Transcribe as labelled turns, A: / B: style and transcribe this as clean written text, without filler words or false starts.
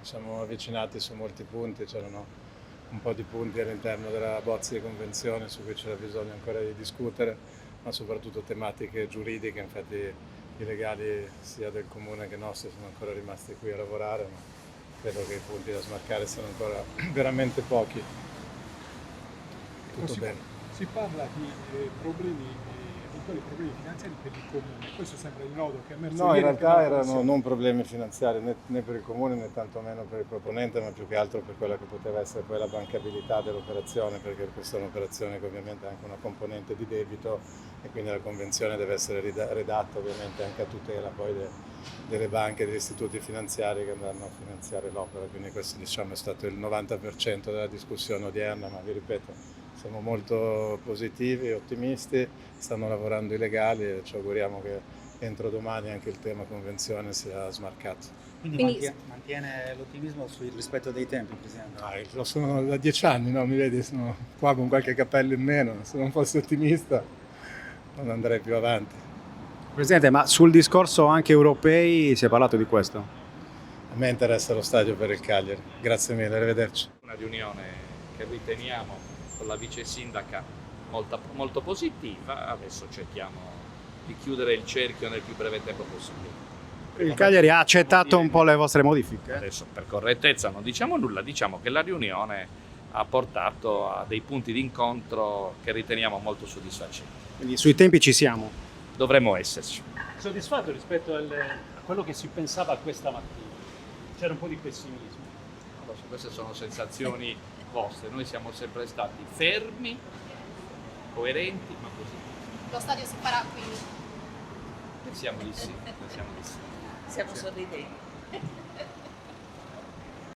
A: Ci siamo avvicinati su molti punti, c'erano un po' di punti all'interno della bozza di convenzione su cui c'era bisogno ancora di discutere, ma soprattutto tematiche giuridiche. Infatti i legali sia del comune che nostri sono ancora rimasti qui a lavorare, ma credo che i punti da smarcare siano ancora veramente pochi. Tutto bene.
B: Si parla di eventuali problemi finanziari per il comune, questo sembra il nodo che è emerso
A: No, in
B: ieri.
A: realtà erano non problemi finanziari né per il comune né tantomeno per il proponente, ma più che altro per quella che poteva essere poi la bancabilità dell'operazione, perché questa è un'operazione che ovviamente ha anche una componente di debito e quindi la convenzione deve essere redatta ovviamente anche a tutela poi delle banche e degli istituti finanziari che andranno a finanziare l'opera. Quindi questo, diciamo, è stato il 90% della discussione odierna, ma vi ripeto, siamo molto positivi e ottimisti, stanno lavorando i legali e ci auguriamo che entro domani anche il tema convenzione sia smarcato.
C: Quindi mantiene l'ottimismo sul rispetto dei tempi, Presidente?
A: Lo sono da 10 anni, no? Mi vedi, sono qua con qualche cappello in meno, se non fossi ottimista non andrei più avanti.
D: Presidente, ma sul discorso anche europei si è parlato di questo?
A: A me interessa lo stadio per il Cagliari, grazie mille, arrivederci.
E: Una riunione che riteniamo con la vice sindaca molto positiva, adesso cerchiamo di chiudere il cerchio nel più breve tempo possibile.
D: Il Cagliari ha accettato un po' le vostre modifiche?
E: Adesso per correttezza non diciamo nulla, diciamo che la riunione ha portato a dei punti di incontro che riteniamo molto soddisfacenti.
D: Quindi sui tempi ci siamo?
E: Dovremmo esserci.
F: Soddisfatto rispetto a quello che si pensava questa mattina? C'era un po' di pessimismo.
E: Non lo so, queste sono sensazioni vostre, noi siamo sempre stati fermi, coerenti, ma così.
G: Lo stadio si farà quindi?
E: Pensiamo di sì, pensiamo di sì.
H: Siamo sorridenti.